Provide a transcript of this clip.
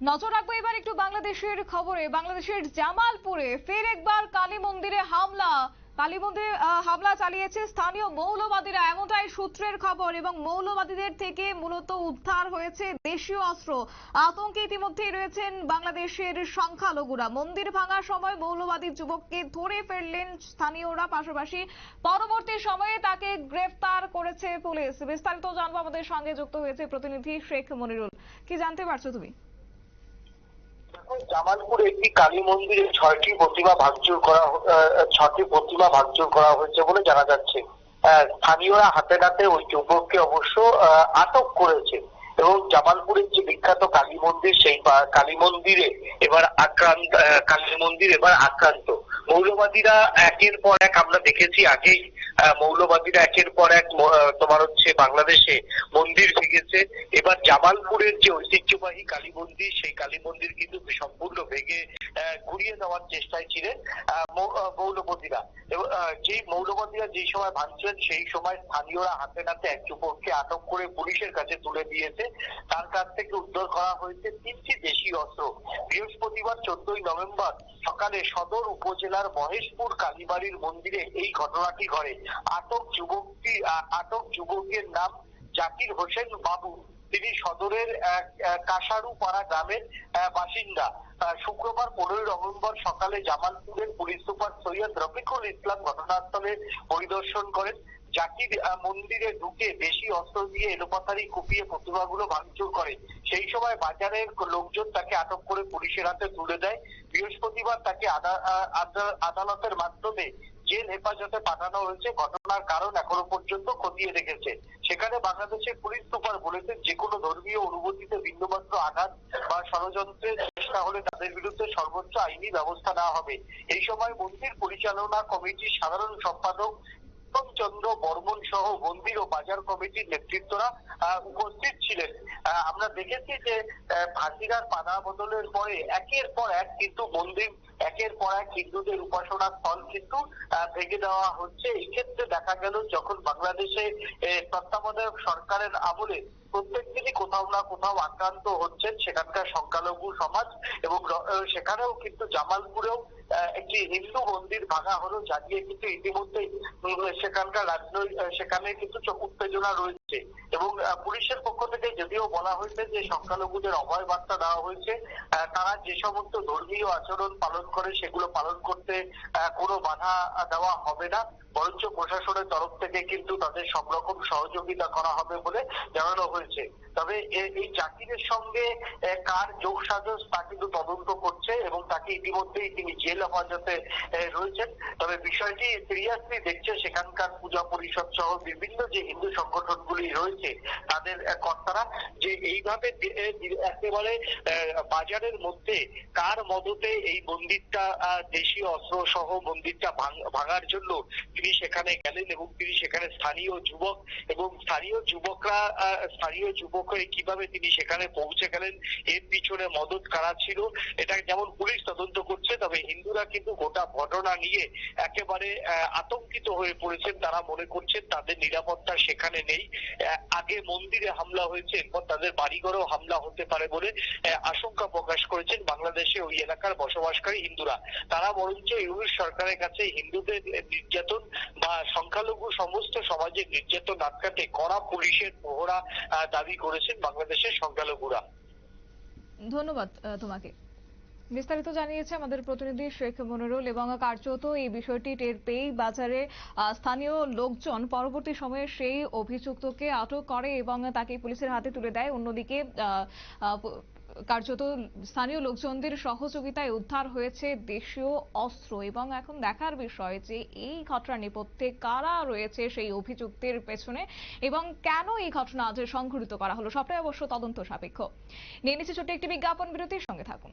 নজর রাখবো এবার একটু বাংলাদেশের খবরে। বাংলাদেশের জামালপুরে ফের একবার কালী মন্দিরে হামলা। কালী মন্দিরে হামলা চালিয়েছে স্থানীয় মৌলবাদীরা, এমনটাই সূত্রের খবর। এবং মৌলবাদীদের থেকে মূলত উদ্ধার হয়েছে দেশীয় অস্ত্র। আতঙ্কে ইতিমধ্যেই রয়েছেন বাংলাদেশের সংখ্যালঘুরা। মন্দির ভাঙার সময় মৌলবাদী যুবককে ধরে ফেললেন স্থানীয়রা, পাশাপাশি পরবর্তী সময়ে তাকে গ্রেফতার করেছে পুলিশ। বিস্তারিত জানবো, আমাদের সঙ্গে যুক্ত হয়েছে প্রতিনিধি শেখ মনিরুল। কি জানতে পারছো তুমি? জামালপুরে একটি কালী মন্দিরে ছয়টি প্রতিমা ভাঙচুর করা হয়েছে বলে জানা যাচ্ছে। স্থানীয়রা হাতে নাতে ওই যুবককে অবশ্য আটক করেছে এবং জামালপুরের যে বিখ্যাত কালী মন্দির, সেই কালী মন্দিরে এবার আক্রান্ত মৌলবাদীরা একের পর এক। আমরা দেখেছি আগেই মৌলবাদীরা একের পর এক তোমার হচ্ছে বাংলাদেশে মন্দির ভেঙেছে। এবার জামালপুরের যে ঐতিহ্যবাহী কালী মন্দির, সেই কালী মন্দির কিন্তু সম্পূর্ণ ভেঙে ঘুরিয়ে দেওয়ার চেষ্টায় ছিলেন মৌলবাদীরা। এবং মৌলবাদীরা যেই সময় ভাঙছিলেন, সেই সময় স্থানীয়রা হাতে নাতে এক যুবককে আটক করে পুলিশের কাছে তুলে দিয়েছে। তার কাছ থেকে উদ্ধার করা হয়েছে 3টি দেশীয় অস্ত্র। বৃহস্পতিবার 14ই নভেম্বর সকালে সদর উপজেলার মহেশপুর কালীবাড়ির মন্দিরে এই ঘটনাটি ঘটে। আটক যুবকের নাম জাকির হোসেন বাবু। তিনি সদরের কাশারুপাড়া গ্রামের বাসিন্দা। শুক্রবার 15ই নভেম্বর সকালে জামালপুরের পুলিশ সুপার সৈয়দ রফিকুল ইসলাম ঘটনাস্থলে পরিদর্শন করেন। জাকির মন্দিরে ঢুকে দেশি অস্ত্র দিয়ে এলোপাতাড়ি কুপিয়ে প্রতিমাগুলো ভাঙচুর করে। সেই সময় বাজারের লোকজন তাকে আটক করে পুলিশের হাতে তুলে দেয়। বৃহস্পতিবার তাকে আদালতের মাধ্যমে জেল হেফাজতে পাঠানো হয়েছে। ঘটনার কারণ এখনো পর্যন্ত খতিয়ে রেখেছে। সেখানে বাংলাদেশের পুলিশ সুপার বলেছেন, যে কোনো ধর্মীয় অনুভূতিতে বিন্দুমাত্র আঘাত বা ষড়যন্ত্রের চেষ্টা হলে তাদের বিরুদ্ধে সর্বোচ্চ আইনি ব্যবস্থা নেওয়া হবে। এই সময় মন্দির পরিচালনা কমিটির সাধারণ সম্পাদক চন্দ্র বর্মন সহ মন্দির ও বাজার কমিটির নেতৃত্বরা উপস্থিত ছিলেন। আমরা দেখেছি যে ফাঁসিরার পানা বদলের পরে একের পর এক কিন্তু মন্দির, একের পর এক হিন্দুদের উপাসনা স্থল কিন্তু ভেঙে দেওয়া হচ্ছে। এই ক্ষেত্রে দেখা গেল, যখন বাংলাদেশে তত্ত্বাবধায়ক সরকারের আমলে প্রত্যেক দিনই কোথাও না কোথাও আক্রান্ত হচ্ছেন সেখানকার সংখ্যালঘু সমাজ। এবং সেখানেও কিন্তু জামালপুরেও একটি হিন্দু মন্দির ভাঙা হলো, জানিয়ে কিন্তু ইতিমধ্যেই সেখানে কিন্তু উত্তেজনা রয়েছে। এবং পুলিশের পক্ষ থেকে যদিও বলা হয়েছে যে সংখ্যালঘুদের অভয় বার্তা দেওয়া হয়েছে, তারা যে সমস্ত ধর্মীয় আচরণ পালন করে সেগুলো পালন করতে কোনো বাধা দেওয়া হবে না, বরঞ্চ প্রশাসনের তরফ থেকে কিন্তু তাদের সব রকম সহযোগিতা করা হবে বলে জানানো হয়েছে। তবে এই জাকিরের সঙ্গে কার যোগসাজশ তা কিন্তু তদন্ত করছে এবং তাকে ইতিমধ্যেই তিনি জেল হেফাজতে রয়েছেন। তবে বিষয়টি সিরিয়াসলি দেখছে সেখানকার পূজা পরিষদ সহ বিভিন্ন যে হিন্দু সংগঠনগুলি রয়েছে তাদের কর্তারা, যে এইভাবে একেবারে বাজারের মধ্যে কার মদতে এই মন্দিরটা, দেশীয় অস্ত্র সহ মন্দিরটা ভাঙার জন্য তিনি সেখানে গেলেন এবং তিনি সেখানে স্থানীয় যুবক হয়ে কিভাবে তিনি সেখানে পৌঁছে গেলেন, এর পিছনে মদত কারা ছিল, এটা যেমন পুলিশ তদন্ত করছে। তবে হিন্দুরা কিন্তু গোটা ঘটনা নিয়ে একেবারে আতঙ্কিত হয়ে পড়েছেন। তারা মনে করছেন তাদের নিরাপত্তা সেখানে নেই। আগে মন্দিরে হামলা হয়েছে, এরপর তাদের বাড়িঘরেও হামলা হতে পারে বলে আশঙ্কা প্রকাশ করেছেন বাংলাদেশে ওই এলাকার বসবাসকারী হিন্দুরা। তারা বরঞ্চ ইউনুস সরকারের কাছে হিন্দুদের নির্যাতন বা সংখ্যালঘু সমস্ত সমাজের নির্যাতন আটকাতে কড়া পুলিশের প্রহরা দাবি করেছেন বাংলাদেশের সংখ্যালঘুরা। ধন্যবাদ তোমাকে। বিস্তারিত জানিয়েছে আমাদের প্রতিনিধি শেখ মনিরুল। এবং কার্যত এই বিষয়টি টের পেয়েই বাজারে স্থানীয় লোকজন পরবর্তী সময়ে সেই অভিযুক্তকে আটক করে এবং তাকে পুলিশের হাতে তুলে দেয়। অন্যদিকে কার্যত স্থানীয় লোকজনদের সহযোগিতায় উদ্ধার হয়েছে দেশীয় অস্ত্র। এবং এখন দেখার বিষয় যে এই ঘটনার নেপথ্যে কারা রয়েছে সেই অভিযুক্তের পেছনে এবং কেন এই ঘটনা আজ সংঘটিত করা হলো, সবটাই অবশ্য তদন্ত সাপেক্ষ। নিয়ে নিচ্ছে ছোট্ট একটি বিজ্ঞাপন বিরতির, সঙ্গে থাকুন।